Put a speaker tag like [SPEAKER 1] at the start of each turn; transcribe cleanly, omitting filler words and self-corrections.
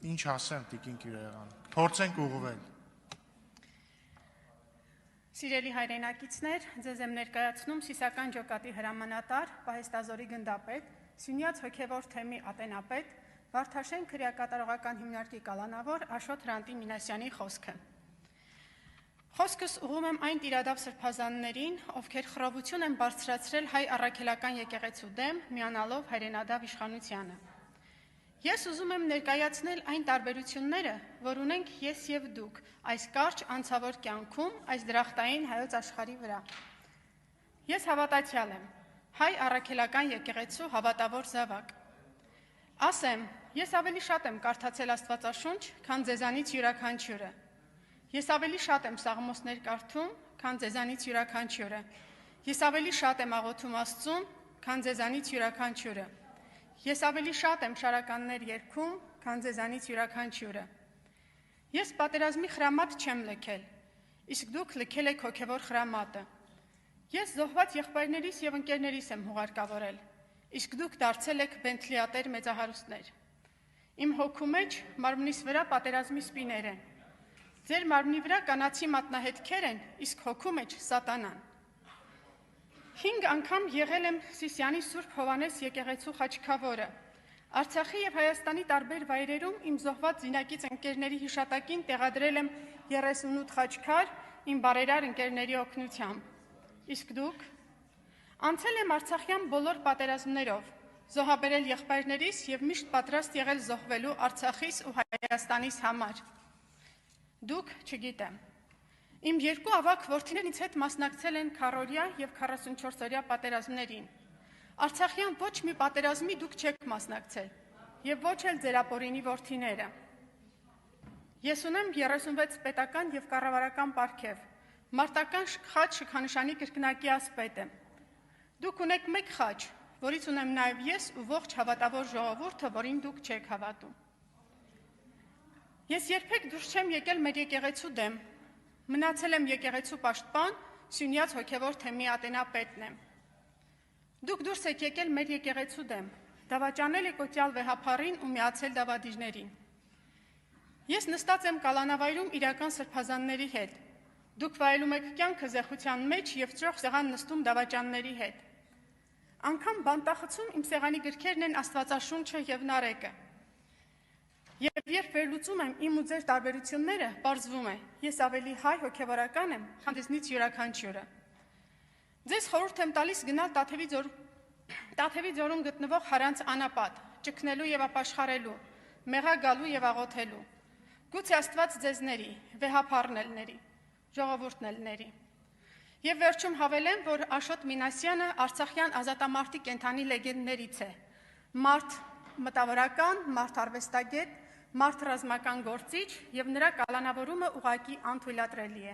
[SPEAKER 1] Ինչ ասեմ, Տիկին Կիրոյան, փորձենք ուղղվել։
[SPEAKER 2] Սիրելի հայրենակիցներ, ձեզ եմ ներկայացնում Սիսական ջոկատի հրամանատար, Պահեստազորի գնդապետ, Սյունյաց հոգևոր թեմի ատենապետ, Վարդաշեն քրեակատարողական հիմնարկի կալանավոր Աշոտ Հրանտի Մինասյանի խոսքը։ Խոսքս ուղղում եմ այն տիրադավ սրբազաններին, ովքեր խռովություն են բարձրացրել հայ առաքելական եկեղեցու դեմ, միանալով հայրենադավ իշխանությանը։ Ես ուզում եմ ներկայացնել այն տարբերությունները, որ ունենք ես և դուք այս կարճ անցավոր կյանքում, այս դրախտային հայոց աշխարհի վրա։ Ես հավատացյալ եմ, հայ առաքելական եկեղեցու հավատավոր զավակ։ Ասեմ, ես ավելի շատ եմ կարդացել Աստվածաշունչ, քան ձեզանից յուրաքանչյուրը։ Ես ավելի շատ եմ սաղմոսներ կարդում, քան ձեզանից յուրաքանչյուրը։ Ես ավելի շատ եմ աղոթում Աստծուն, քան ձեզանից յուրաքանչյուրը։ Ես ավելի շատ եմ շարականներ երգում, քան ձեզանից յուրաքանչյուրը։ Ես պատերազմի խրամատ չեմ լքել, իսկ դուք լքել եք հոգևոր խրամատը։ Ես զոհված եղբայրներիս և ընկերներիս եմ հուղարկավորել, իսկ դուք դարձել եք բենթլիատեր մեծահարուստներ։ Իմ հոգու մեջ մարմնիս վրա պատերազմի սպիներ են։ Ձեր մարմնի վրա կանացի մատնահետքեր են, իսկ հոգու մեջ սատանան։ 5 անգամ եղել եմ Սիսիանի Սուրբ Հովհաննես եկեղեցու խաչքավորը։ Արցախի և Հայաստանի տարբեր վայրերում իմ զոհված զինակից ընկերների հիշատակին տեղադրել եմ 38 խաչքար իմ բարերար ընկերների օգնությամբ։ Իսկ դուք։ Անցել եմ արցախյան բոլոր պատերազմներով, զոհաբերել եղբայրներիս և միշտ պատրաստ եղել զոհվելու Արցախիս ու Հայաստանիս համար։ Դուք չգիտեմ։ Իմ 2 ավագ որդիներն ինձ հետ մասնակցել են քառօրյա և 44-օրյա պատերազմներին։ Արցախյան ոչ մի պատերազմի դուք չեք մասնակցել, և ոչ էլ ձեր ապօրինի որդիները։ Ես ունեմ 36 պետական և կառավարական պարգև, մարտական խաչ շքանշանի կրկնակի ասպետ եմ։ Դուք ունեք մեկ խաչ, որից ունեմ նաև ես ու ողջ հավատավոր ժողովուրդը, որին դուք չեք հավատում։ Ես երբեք դուրս չեմ եկել մեր եկեղեցու դեմ, մնացել եմ եկեղեցու պաշտպան, Սյունյաց հոգևոր թեմի ատենապետն եմ։ Դուք դուրս եք եկել մեր եկեղեցու դեմ, դավաճանել եք օտյալ վեհափառին ու միացել դավադիրներին։ Ես նստած եմ կալանավայրում իրական սրբազանների հետ, դուք վայելում եք կյանքը զեղության մեջ և ճոխ սեղան նստում դավաճանների հետ։ Անգամ բանտախցում իմ սեղանի գրքերն են Աստվածաշունչը և նարեկը։ Եվ երբ վերլուծում եմ իմ ու ձեր տարբերությունները, պարզվում է, ես ավելի հայ հոգևորական եմ, քան ձեզնից յուրաքանչյուրը։ Ձեզ խորհուրդ եմ տալիս գնալ Տաթևի ձորում գտնվող Հարանց անապատ, ճգնելու և ապաշխարելու, մեղա գալու և աղոթելու։ Գուցե Աստված ձեզ ների, վեհափառն ների, ժողովուրդն ների։ Եվ վերջում հավելեմ, որ Աշոտ Մինասյանը Արցախյան ազատամարտի կենդանի լեգենդներից է։ Մարդ մտավորական, մարդ արվեստագետ, մարդ ռազմական գործիչ և նրա կալանավորումը ուղղակի անթույլատրելի է։